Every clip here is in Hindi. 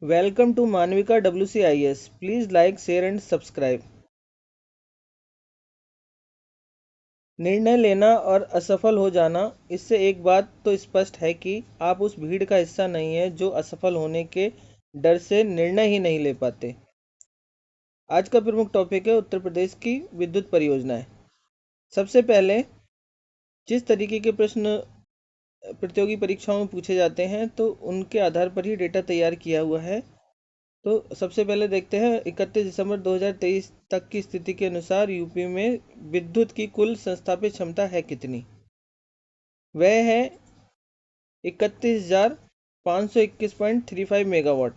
Welcome to Manvika WCIS. Please like, share and subscribe. निर्णय लेना और असफल हो जाना, इससे एक बात तो स्पष्ट है कि आप उस भीड़ का हिस्सा नहीं है जो असफल होने के डर से निर्णय ही नहीं ले पाते। आज का प्रमुख टॉपिक है उत्तर प्रदेश की विद्युत परियोजनाएं। सबसे पहले जिस तरीके के प्रश्न प्रतियोगी परीक्षाओं में पूछे जाते हैं तो उनके आधार पर ही डेटा तैयार किया हुआ है। तो सबसे पहले देखते हैं 31 दिसंबर 2023 तक की स्थिति के अनुसार यूपी में विद्युत की कुल संस्थापित क्षमता है कितनी। वह है 31,521.35 मेगावाट।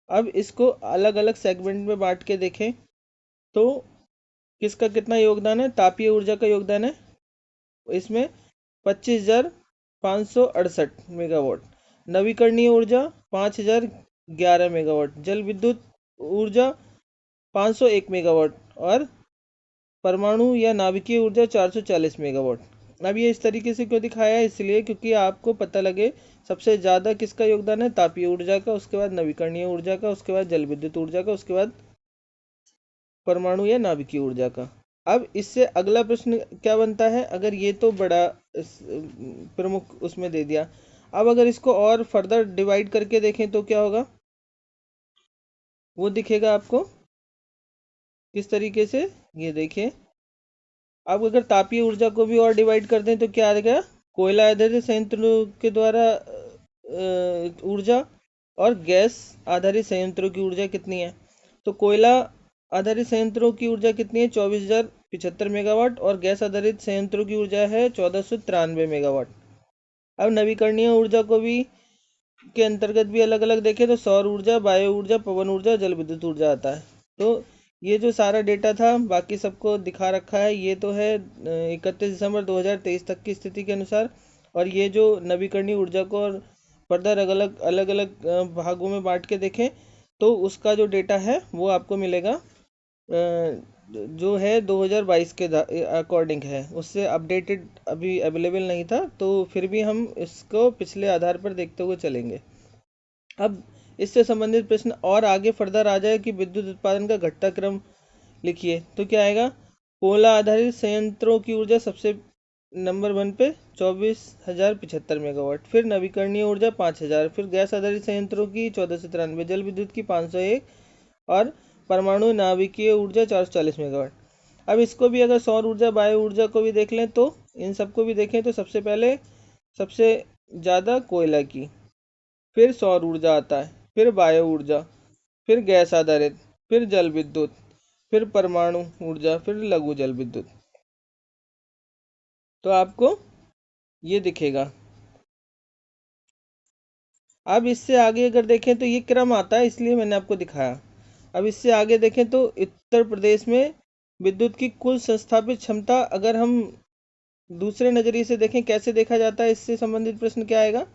अब इसको अलग अलग सेगमेंट में बांट के देखें तो किसका कितना योगदान है। तापीय ऊर्जा का योगदान है इसमें 25,568 मेगावाट, नवीकरणीय ऊर्जा 5,011 मेगावाट, जल विद्युत ऊर्जा 501 मेगावाट और परमाणु या नाभिकीय ऊर्जा 440 मेगावाट। अब ये इस तरीके से क्यों दिखाया है, इसलिए क्योंकि आपको पता लगे सबसे ज़्यादा किसका योगदान है। तापीय ऊर्जा का, उसके बाद नवीकरणीय ऊर्जा का, उसके बाद जल विद्युत ऊर्जा का, उसके बाद परमाणु या नाभिकीय ऊर्जा का। अब इससे अगला प्रश्न क्या बनता है, अगर ये तो बड़ा प्रमुख उसमें दे दिया, अब अगर इसको और फर्दर डिवाइड करके देखें तो क्या होगा, वो दिखेगा आपको किस तरीके से। ये देखिए, अब अगर तापीय ऊर्जा को भी और डिवाइड कर दें तो क्या आ गया, कोयला आधारित संयंत्रों के द्वारा ऊर्जा और गैस आधारित संयंत्रों की ऊर्जा कितनी है। तो कोयला आधारित संयंत्रों की ऊर्जा कितनी है, 24,075 मेगावाट, और गैस आधारित संयंत्रों की ऊर्जा है 1,493 मेगावाट। अब नवीकरणीय ऊर्जा को भी के अंतर्गत भी अलग अलग देखें तो सौर ऊर्जा, बायो ऊर्जा, पवन ऊर्जा, जल विद्युत ऊर्जा आता है। तो ये जो सारा डेटा था बाकी सबको दिखा रखा है। ये तो है 31 दिसंबर 2023 तक की स्थिति के अनुसार, और ये जो नवीकरणीय ऊर्जा को और फर्दर अलग अलग अलग भागों में बांट के देखें तो उसका जो डेटा है वो आपको मिलेगा जो है 2022 के अकॉर्डिंग है, उससे अपडेटेड अभी अवेलेबल नहीं था, तो फिर भी हम इसको पिछले आधार पर देखते हुए चलेंगे। अब इससे संबंधित प्रश्न और आगे फर्दर आ जाए कि विद्युत उत्पादन का घटता क्रम लिखिए तो क्या आएगा। कोयला आधारित संयंत्रों की ऊर्जा सबसे नंबर 1 पे 24,075 मेगावाट, फिर नवीकरणीय ऊर्जा 5,000, फिर गैस आधारित संयंत्रों की 1,493, जल विद्युत की 501 और परमाणु नाभिकीय ऊर्जा 440 मेगावाट। अब इसको भी अगर सौर ऊर्जा, बायो ऊर्जा को भी देख लें तो इन सबको भी देखें तो सबसे पहले सबसे ज़्यादा कोयला की, फिर सौर ऊर्जा आता है, फिर बायो ऊर्जा, फिर गैस आधारित, फिर जल विद्युत, फिर परमाणु ऊर्जा, फिर लघु जल विद्युत। तो आपको ये दिखेगा। अब इससे आगे अगर देखें तो ये क्रम आता है, इसलिए मैंने आपको दिखाया। अब इससे आगे देखें तो उत्तर प्रदेश में विद्युत की कुल संस्थापित क्षमता अगर हम दूसरे नज़रिए से देखें, कैसे देखा जाता है, इससे संबंधित प्रश्न क्या आएगा।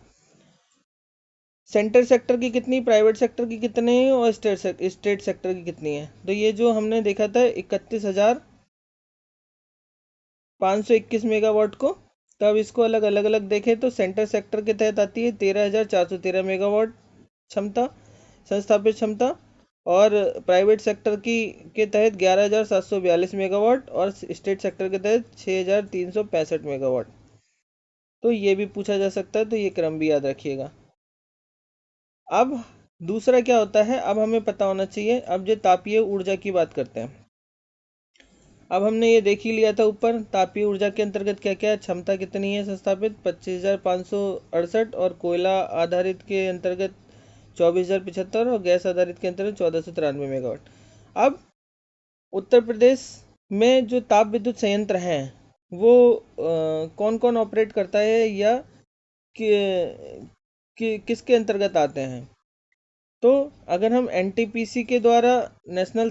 सेंटर सेक्टर की कितनी, प्राइवेट सेक्टर की कितनी और स्टेट सेक्टर की कितनी है। तो ये जो हमने देखा था 31,521 मेगावाट को, तो अब इसको अलग अलग अलग देखें तो सेंटर सेक्टर के तहत आती है 13,413 मेगावाट क्षमता, संस्थापित क्षमता, और प्राइवेट सेक्टर की के तहत 11,742 मेगावाट और स्टेट सेक्टर के तहत 6,365 मेगावाट। तो ये भी पूछा जा सकता है, तो ये क्रम भी याद रखिएगा। अब दूसरा क्या होता है, अब हमें पता होना चाहिए। अब जो तापीय ऊर्जा की बात करते हैं, अब हमने ये देख ही लिया था ऊपर, तापीय ऊर्जा के अंतर्गत क्या क्या है, क्षमता कितनी है संस्थापित 25,568, और कोयला आधारित के अंतर्गत 24,075, और गैस आधारित के अंतर्गत 1,493 मेगावाट। अब उत्तर प्रदेश में जो ताप विद्युत संयंत्र हैं वो कौन कौन ऑपरेट करता है या किसके अंतर्गत आते हैं। तो अगर हम एनटीपीसी के द्वारा, नेशनल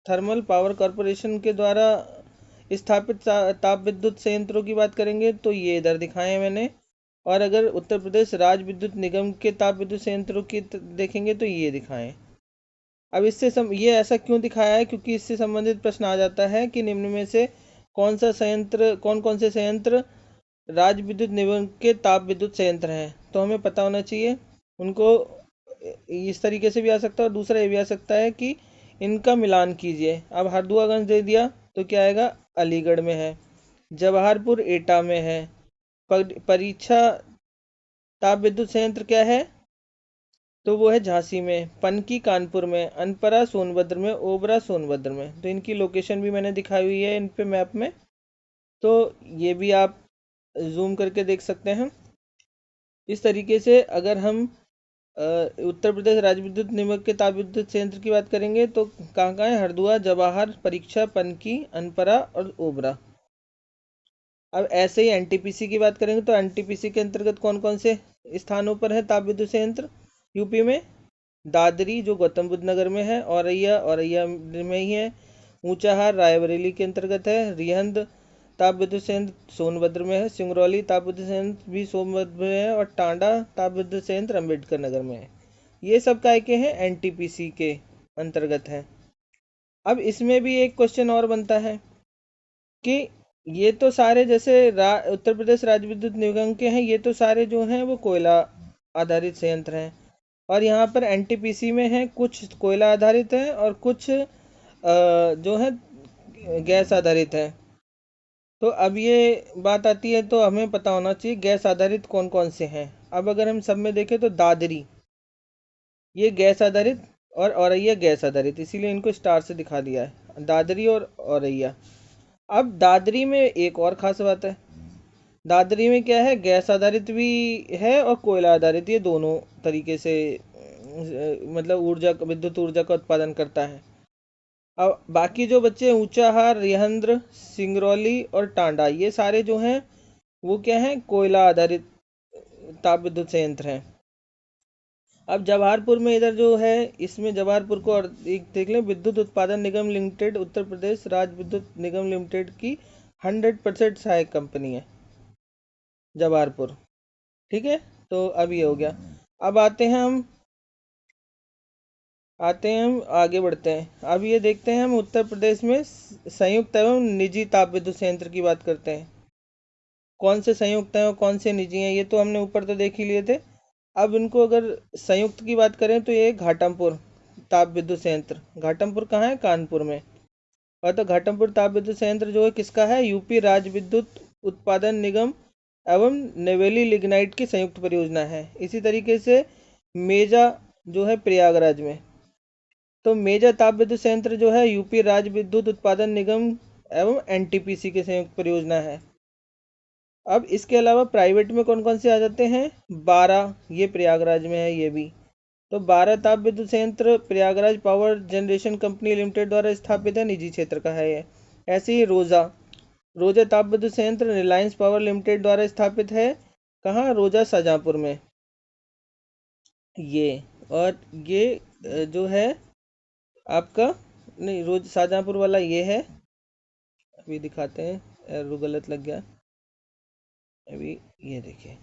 थर्मल पावर कॉरपोरेशन के द्वारा स्थापित ताप विद्युत संयंत्रों की बात करेंगे तो ये इधर दिखाए हैं मैंने, और अगर उत्तर प्रदेश राज्य विद्युत निगम के ताप विद्युत संयंत्रों की देखेंगे तो ये दिखाएं। अब ये ऐसा क्यों दिखाया है, क्योंकि इससे संबंधित प्रश्न आ जाता है कि निम्न में से कौन कौन से संयंत्र राज्य विद्युत निगम के ताप विद्युत संयंत्र हैं। तो हमें पता होना चाहिए उनको इस तरीके से भी आ सकता है और दूसरा ये भी आ सकता है कि इनका मिलान कीजिए। अब हरदुआगंज दे दिया तो क्या आएगा, अलीगढ़ में है। जवाहरपुर एटा में है। परीक्षा ताप विद्युत संयंत्र क्या है, तो वो है झांसी में। पनकी कानपुर में, अनपरा सोनभद्र में, ओबरा सोनभद्र में। तो इनकी लोकेशन भी मैंने दिखाई हुई है इन पे मैप में, तो ये भी आप जूम करके देख सकते हैं। इस तरीके से अगर हम उत्तर प्रदेश राज्य विद्युत निगम के ताप विद्युत संयंत्र की बात करेंगे तो कहाँ कहाँ है, हरदुआ, जवाहर, परीक्षा, पनकी, अनपरा और ओबरा। अब ऐसे ही एनटीपीसी की बात करेंगे तो एनटीपीसी के अंतर्गत कौन कौन से स्थानों पर है ताप विद्युत संयंत्र यूपी में। दादरी जो गौतम बुद्ध नगर में है, औरैया में ही है। ऊंचाहार रायबरेली के अंतर्गत है। रिहंद ताप विद्युत संयंत्र सोनभद्र में है। सिंगरौली ताप विद्युत संयंत्र भी सोनभद्र में है। और टांडा ताप विद्युत संयंत्र अम्बेडकर नगर में है। ये सब काय के हैं, एनटीपीसी के अंतर्गत है। अब इसमें भी एक क्वेश्चन और बनता है कि ये तो सारे जैसे उत्तर प्रदेश राज्य विद्युत निगम के हैं, ये तो सारे जो हैं वो कोयला आधारित संयंत्र हैं। और यहाँ पर एनटीपीसी में है कुछ कोयला आधारित है और कुछ जो है गैस आधारित है। तो अब ये बात आती है तो हमें पता होना चाहिए गैस आधारित कौन कौन से हैं। अब अगर हम सब में देखें तो दादरी ये गैस आधारित और औरैया गैस आधारित, इसीलिए इनको स्टार से दिखा दिया है, दादरी और औरैया। अब दादरी में एक और ख़ास बात है, दादरी में क्या है, गैस आधारित भी है और कोयला आधारित, ये दोनों तरीके से मतलब ऊर्जा विद्युत ऊर्जा का उत्पादन करता है। अब बाकी जो बच्चे ऊंचाहार, रिहंद्र, सिंगरौली और टांडा, ये सारे जो हैं वो क्या हैं, कोयला आधारित ताप विद्युत संयंत्र हैं। अब जवाहरपुर में इधर जो है, इसमें जवाहरपुर को और एक देख लें, विद्युत उत्पादन निगम लिमिटेड उत्तर प्रदेश राज्य विद्युत निगम लिमिटेड की 100% सहायक कंपनी है जवाहरपुर। ठीक है, तो अब ये हो गया। अब हम आगे बढ़ते हैं। अब ये देखते हैं हम उत्तर प्रदेश में संयुक्त एवं निजी ताप विद्युत संयंत्र की बात करते हैं। कौन से संयुक्त हैं और कौन से निजी हैं, ये तो हमने ऊपर तो देख ही लिए थे। अब इनको अगर संयुक्त की बात करें तो ये घाटमपुर ताप विद्युत संयंत्र, घाटमपुर कहाँ है, कानपुर में। और तो घाटमपुर ताप विद्युत संयंत्र जो है किसका है, यूपी राज्य विद्युत उत्पादन निगम एवं नेवेली लिग्नाइट की संयुक्त परियोजना है। इसी तरीके से मेजा जो है प्रयागराज में, तो मेजा ताप विद्युत संयंत्र जो है यूपी राज्य विद्युत उत्पादन निगम एवं एनटीपीसी की संयुक्त परियोजना है। अब इसके अलावा प्राइवेट में कौन कौन से आ जाते हैं, 12, ये प्रयागराज में है ये भी। तो 12 ताप विद्युत संयंत्र Prayagraj power generation company limited द्वारा स्थापित है, निजी क्षेत्र का है ये। ऐसे ही रोजा ताप विद्युत संयंत्र रिलायंस पावर लिमिटेड द्वारा स्थापित है, कहाँ, रोजा शाहजहाँपुर में ये। और ये जो है आपका, नहीं, रोज शाहजहाँपुर वाला ये है, अभी दिखाते हैं, एरो गलत लग गया। अभी ये देखिए,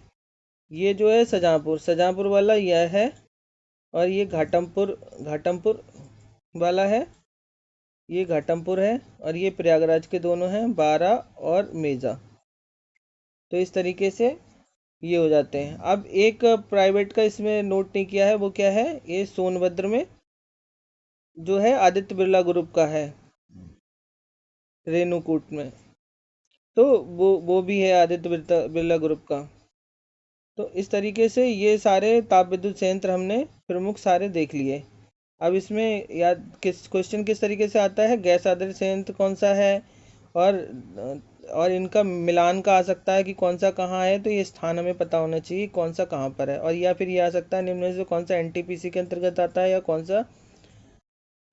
ये जो है शाहजहाँपुर वाला यह है। और ये घाटमपुर वाला है, ये घाटमपुर है। और ये प्रयागराज के दोनों हैं, 12 और मेजा। तो इस तरीके से ये हो जाते हैं। अब एक प्राइवेट का इसमें नोट नहीं किया है, वो क्या है, ये सोनभद्र में जो है आदित्य बिरला ग्रुप का है, रेणुकूट में। तो वो भी है आदित्य बिरला ग्रुप का। तो इस तरीके से ये सारे ताप विद्युत संयंत्र हमने प्रमुख सारे देख लिए। अब इसमें याद क्वेश्चन किस तरीके से आता है, गैस आधारित संयंत्र कौन सा है, और और इनका मिलान का आ सकता है कि कौन सा कहाँ है, तो ये स्थान हमें पता होना चाहिए कौन सा कहाँ पर है। और या फिर ये आ सकता है निम्न में से कौन सा एनटीपीसी के अंतर्गत आता है या कौन सा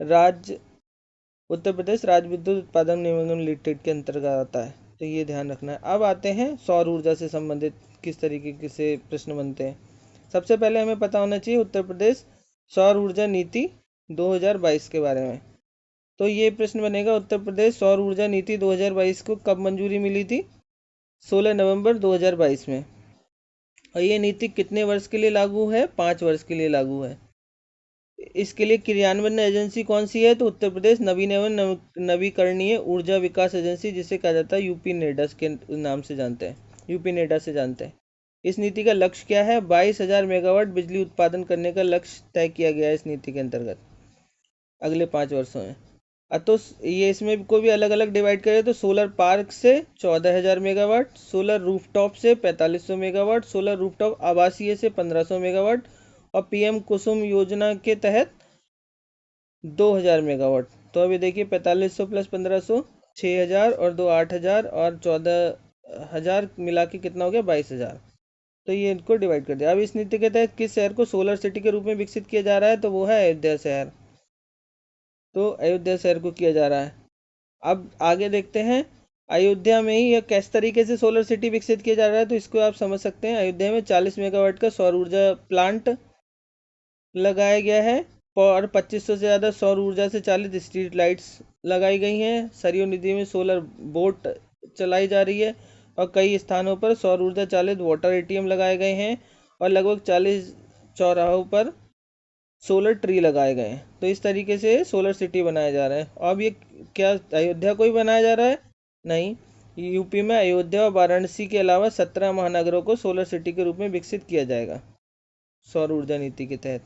राज्य उत्तर प्रदेश राज्य विद्युत उत्पादन निगम लिमिटेड के अंतर्गत आता है। तो ये ध्यान रखना है। अब आते हैं सौर ऊर्जा से संबंधित किस तरीके से प्रश्न बनते हैं। सबसे पहले हमें पता होना चाहिए उत्तर प्रदेश सौर ऊर्जा नीति 2022 के बारे में। तो ये प्रश्न बनेगा, उत्तर प्रदेश सौर ऊर्जा नीति 2022 को कब मंजूरी मिली थी, 16 नवंबर 2022 में। और ये नीति कितने वर्ष के लिए लागू है, 5 वर्ष के लिए लागू है। इसके लिए क्रियान्वयन एजेंसी कौन सी है, तो उत्तर प्रदेश नवीन एवं नवीकरणीय ऊर्जा विकास एजेंसी, जिसे कहा जाता है यूपी नेडा के नाम से जानते हैं, यूपी नेडा से जानते हैं। इस नीति का लक्ष्य क्या है? 22,000 मेगावाट बिजली उत्पादन करने का लक्ष्य तय किया गया है इस नीति के अंतर्गत अगले 5 वर्षों में। तो ये इसमें को भी अलग अलग डिवाइड करें तो सोलर पार्क से 14,000 मेगावाट, सोलर रूफटॉप से 4500 मेगावाट, सोलर रूफटॉप आवासीय से 1500 मेगावाट और पीएम कुसुम योजना के तहत 2000 मेगावाट। तो अभी देखिए 4500 प्लस 1500 6000 और 2 8000 और 14,000 मिला के कितना हो गया? 22,000। तो ये इनको डिवाइड कर दिया। अब इस नीति के तहत किस शहर को सोलर सिटी के रूप में विकसित किया जा रहा है? तो वो है अयोध्या शहर। तो अयोध्या शहर को किया जा रहा है। अब आगे देखते हैं अयोध्या में ही यह किस तरीके से सोलर सिटी विकसित किया जा रहा है। तो इसको आप समझ सकते हैं। अयोध्या में 40 मेगावाट का सौर ऊर्जा प्लांट लगाया गया है और 2500 से ज़्यादा सौर ऊर्जा से चालित स्ट्रीट लाइट्स लगाई गई हैं। सरयू नदी में सोलर बोट चलाई जा रही है और कई स्थानों पर सौर ऊर्जा चालित वाटर एटीएम लगाए गए हैं और लगभग 40 चौराहों पर सोलर ट्री लगाए गए हैं। तो इस तरीके से सोलर सिटी बनाया जा रहा है। अब ये क्या अयोध्या को ही बनाया जा रहा है? नहीं, यूपी में अयोध्या और वाराणसी के अलावा 17 महानगरों को सोलर सिटी के रूप में विकसित किया जाएगा सौर ऊर्जा नीति के तहत।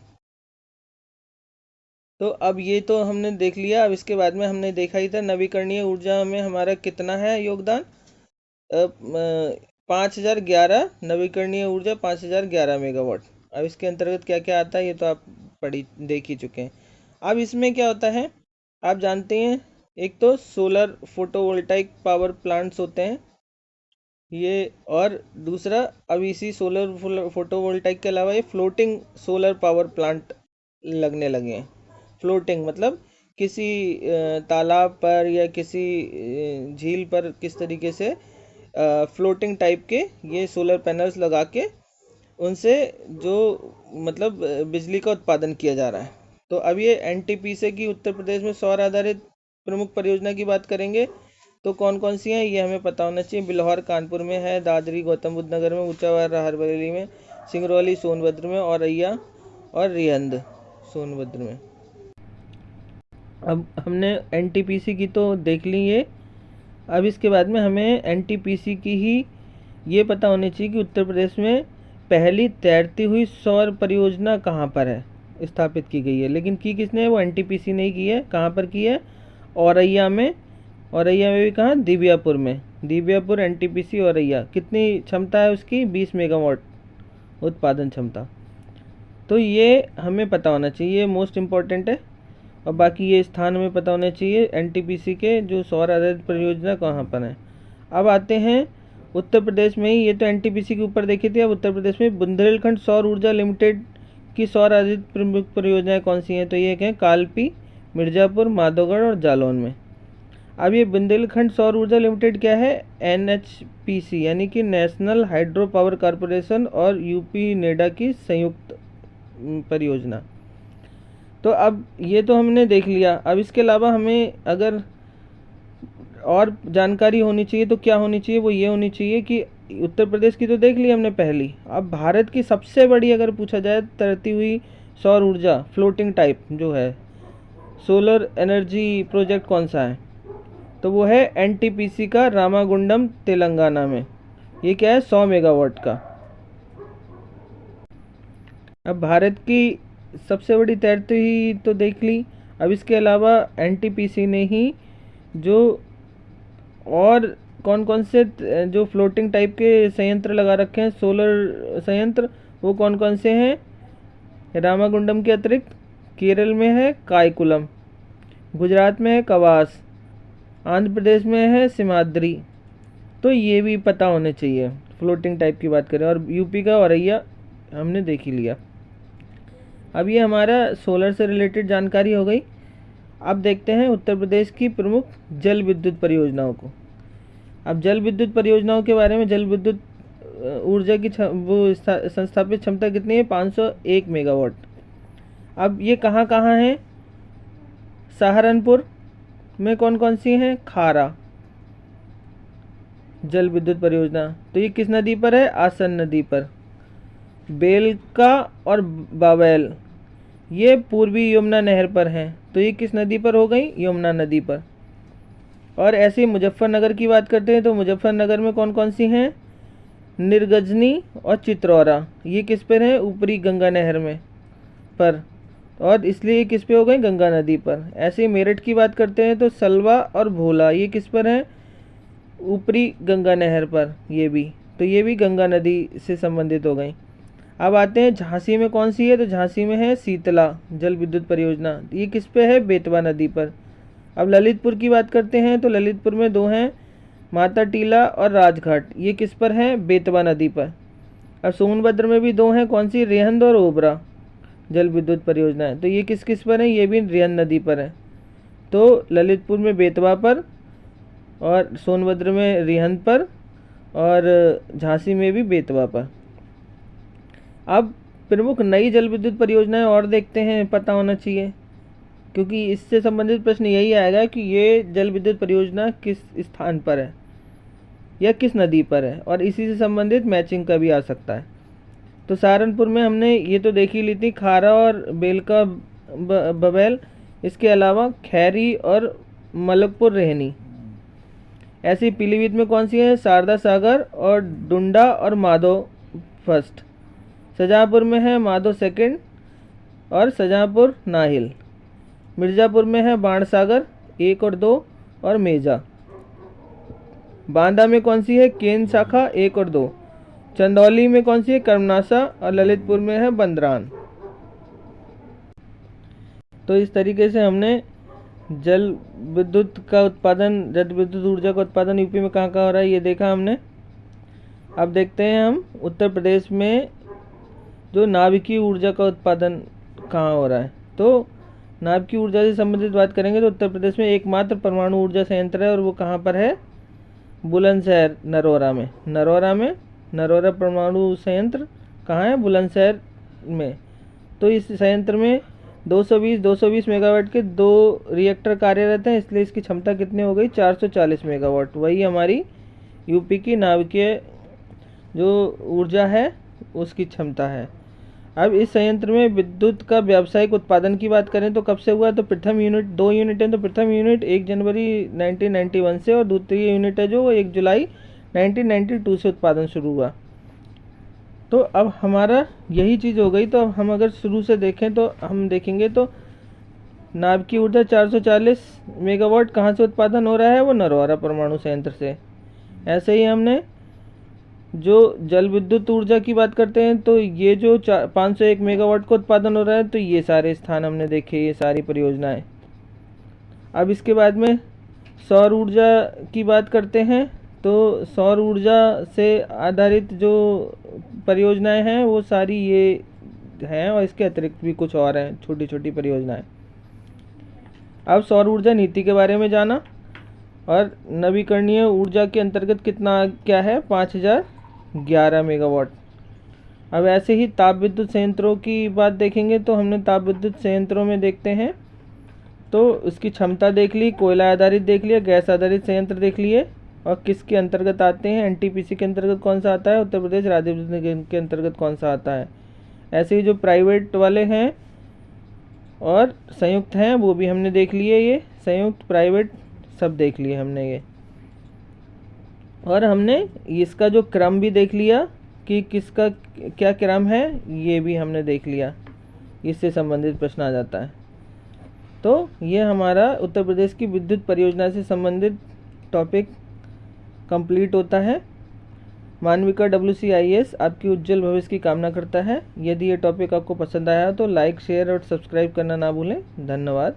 तो अब ये तो हमने देख लिया। अब इसके बाद में हमने देखा ही था नवीकरणीय ऊर्जा में हमारा कितना है योगदान? 5011 नवीकरणीय ऊर्जा 5011 मेगावाट। अब इसके अंतर्गत क्या क्या आता है ये तो आप देख ही चुके हैं। अब इसमें क्या होता है आप जानते हैं, एक तो सोलर फोटोवोल्टाइक पावर प्लांट्स होते हैं ये, और दूसरा अब इसी सोलर फोटोवोल्टाइक के अलावा ये फ्लोटिंग सोलर पावर प्लांट लगने लगे हैं। फ्लोटिंग मतलब किसी तालाब पर या किसी झील पर किस तरीके से फ्लोटिंग टाइप के ये सोलर पैनल्स लगा के उनसे जो मतलब बिजली का उत्पादन किया जा रहा है। तो अब ये एनटीपीसी की उत्तर प्रदेश में सौर आधारित प्रमुख परियोजना की बात करेंगे तो कौन कौन सी हैं ये हमें पता होना चाहिए। बिल्हौर कानपुर में है, दादरी गौतम बुद्ध नगर में, ऊंचावार राहरबरेली में, सिंगरौली सोनभद्र में, औरैया और रिहंद सोनभद्र में। अब हमने एनटीपीसी की तो देख ली ये। अब इसके बाद में हमें एनटीपीसी की ही ये पता होनी चाहिए कि उत्तर प्रदेश में पहली तैरती हुई सौर परियोजना कहाँ पर है स्थापित की गई है। लेकिन की किसने है? वो एनटीपीसी ने ही की है। कहाँ पर की है? औरैया में। औरैया में भी कहाँ? दिव्यापुर में। दिव्यापुर एनटीपीसी औरैया। कितनी क्षमता है उसकी? 20 मेगावाट उत्पादन क्षमता। तो ये हमें पता होना चाहिए, ये मोस्ट इम्पॉर्टेंट है। और बाकी ये स्थान हमें पता होने चाहिए एनटीपीसी के जो सौर आधारित परियोजना कहाँ पर है। अब आते हैं उत्तर प्रदेश में ही, ये तो एनटीपीसी के ऊपर देखी थी। अब उत्तर प्रदेश में बुंदेलखंड सौर ऊर्जा लिमिटेड की सौर आधारित प्रमुख परियोजनाएं कौन सी हैं? तो ये हैं कालपी, मिर्ज़ापुर, माधोगढ़ और जालौन में। अब ये बुंदेलखंड सौर ऊर्जा लिमिटेड क्या है? एनएचपीसी यानी कि नेशनल हाइड्रो पावर कॉरपोरेशन और यूपी नेडा की संयुक्त परियोजना। तो अब ये तो हमने देख लिया। अब इसके अलावा हमें अगर और जानकारी होनी चाहिए तो क्या होनी चाहिए? वो ये होनी चाहिए कि उत्तर प्रदेश की तो देख ली हमने पहली। अब भारत की सबसे बड़ी अगर पूछा जाए तैरती हुई सौर ऊर्जा फ्लोटिंग टाइप जो है सोलर एनर्जी प्रोजेक्ट कौन सा है? तो वो है एनटीपीसी का रामागुंडम तेलंगाना में। ये क्या है? 100 मेगावाट का। अब भारत की सबसे बड़ी तैरती हुई तो देख ली। अब इसके अलावा एनटीपीसी ने ही जो और कौन कौन से जो फ्लोटिंग टाइप के संयंत्र लगा रखे हैं सोलर संयंत्र, वो कौन कौन से हैं? रामागुंडम के अतिरिक्त केरल में है कायकुलम, गुजरात में है कवास, आंध्र प्रदेश में है सिमाद्री। तो ये भी पता होने चाहिए फ्लोटिंग टाइप की बात करें। और यूपी का औरैया हमने देख ही लिया। अब ये हमारा सोलर से रिलेटेड जानकारी हो गई। अब देखते हैं उत्तर प्रदेश की प्रमुख जल विद्युत परियोजनाओं को। अब जल विद्युत परियोजनाओं के बारे में, जल विद्युत ऊर्जा की वो संस्थापित क्षमता कितनी है? 501 मेगावाट। अब ये कहाँ कहाँ हैं? सहारनपुर में कौन कौन सी हैं? खारा जल विद्युत परियोजना। तो ये किस नदी पर है? आसन नदी पर। बेलका और बावैल ये पूर्वी यमुना नहर पर हैं। तो ये किस नदी पर हो गई? यमुना नदी पर। और ऐसे ही मुजफ्फरनगर की बात करते हैं तो मुजफ्फरनगर में कौन कौन सी हैं? निर्गजनी और चित्रौरा ये किस पर है? ऊपरी गंगा नहर में पर, और इसलिए ये किस पे हो गए? गंगा नदी पर। ऐसे ही मेरठ की बात करते हैं तो सलवा और भोला ये किस पर है? ऊपरी गंगा नहर पर, ये भी, तो ये भी गंगा नदी से संबंधित हो गई। अब आते हैं झांसी में कौन सी है? तो झांसी में है शीतला जल विद्युत परियोजना, ये किस पे है? बेतवा नदी पर। अब ललितपुर की बात करते हैं तो ललितपुर में दो हैं, माता टीला और राजघाट, ये किस पर है? बेतवा नदी पर। अब सोनभद्र में भी दो हैं, कौन सी? रेहंद और ओबरा जल विद्युत परियोजना है, तो ये किस किस पर है? ये भी रेहंद नदी पर है। तो ललितपुर में बेतवा पर, और सोनभद्र में रेहंद पर, और झांसी में भी बेतवा पर। अब प्रमुख नई जल विद्युत परियोजनाएं और देखते हैं, पता होना चाहिए, क्योंकि इससे संबंधित प्रश्न यही आएगा कि ये जल विद्युत परियोजना किस स्थान पर है या किस नदी पर है, और इसी से संबंधित मैचिंग का भी आ सकता है। तो सहारनपुर में हमने ये तो देख ही ली थी, खारा और बेलका बबैल, इसके अलावा खैरी और मलकपुर रेहनी। ऐसे ही पीलीभीत में कौन सी है? शारदा सागर और डुंडा और माधो फर्स्ट। शाहजहाँपुर में है माधो सेकंड और शाहजहाँपुर नाहिल। मिर्ज़ापुर में है बाणसागर 1 और 2 और मेजा। बांदा में कौन सी है? केन शाखा 1 और 2। चंदौली में कौन सी है? कर्मनासा, और ललितपुर में है बंदरान। तो इस तरीके से हमने जल विद्युत का उत्पादन, जल विद्युत ऊर्जा का उत्पादन यूपी में कहाँ कहाँ हो रहा है ये देखा हमने। अब देखते हैं हम उत्तर प्रदेश में जो नाभिकीय ऊर्जा का उत्पादन कहाँ हो रहा है। तो नाभिकीय ऊर्जा से संबंधित बात करेंगे तो उत्तर प्रदेश में एकमात्र परमाणु ऊर्जा संयंत्र है, और वो कहाँ पर है? बुलंदशहर नरौरा में। नरौरा परमाणु संयंत्र कहाँ है? बुलंदशहर में। तो इस संयंत्र में 220 मेगावाट के 2 रिएक्टर कार्यरत हैं, इसलिए इसकी क्षमता कितनी हो गई? 440 मेगावाट। वही हमारी यूपी की नाभिकीय जो ऊर्जा है उसकी क्षमता है। अब इस संयंत्र में विद्युत का व्यावसायिक उत्पादन की बात करें तो कब से हुआ? तो प्रथम यूनिट, 2 यूनिट है, तो प्रथम यूनिट 1 जनवरी 1991 से, और द्वितीय यूनिट है जो 1 जुलाई 1992 से उत्पादन शुरू हुआ। तो अब हमारा यही चीज़ हो गई। तो अब हम अगर शुरू से देखें तो हम देखेंगे तो नाभिकीय ऊर्जा 440 मेगावाट कहाँ से उत्पादन हो रहा है? वो नरौरा परमाणु संयंत्र से। ऐसे ही हमने जो जल विद्युत ऊर्जा की बात करते हैं तो ये जो 501 मेगावाट का उत्पादन हो रहा है, तो ये सारे स्थान हमने देखे, ये सारी परियोजनाएं। अब इसके बाद में सौर ऊर्जा की बात करते हैं तो सौर ऊर्जा से आधारित जो परियोजनाएं हैं वो सारी ये हैं, और इसके अतिरिक्त भी कुछ और हैं छोटी छोटी परियोजनाएं। अब सौर ऊर्जा नीति के बारे में जाना, और नवीकरणीय ऊर्जा के अंतर्गत कितना क्या है? 5011 मेगावाट। अब ऐसे ही ताप विद्युत संयंत्रों की बात देखेंगे तो हमने ताप विद्युत संयंत्रों में देखते हैं तो उसकी क्षमता देख ली, कोयला आधारित देख लिया, गैस आधारित संयंत्र देख लिए, और किसके अंतर्गत आते हैं? एनटीपीसी के अंतर्गत कौन सा आता है? उत्तर प्रदेश राज्य विद्युत निगम के अंतर्गत कौन सा आता है? ऐसे ही जो प्राइवेट वाले हैं और संयुक्त हैं वो भी हमने देख लिए, ये संयुक्त प्राइवेट सब देख लिए हमने ये, और हमने इसका जो क्रम भी देख लिया कि किसका क्या क्रम है, ये भी हमने देख लिया। इससे संबंधित प्रश्न आ जाता है। तो ये हमारा उत्तर प्रदेश की विद्युत परियोजना से संबंधित टॉपिक कंप्लीट होता है। मानविका WCIS आपकी उज्जवल भविष्य की कामना करता है। यदि ये टॉपिक आपको पसंद आया तो लाइक, शेयर और सब्सक्राइब करना ना भूलें। धन्यवाद।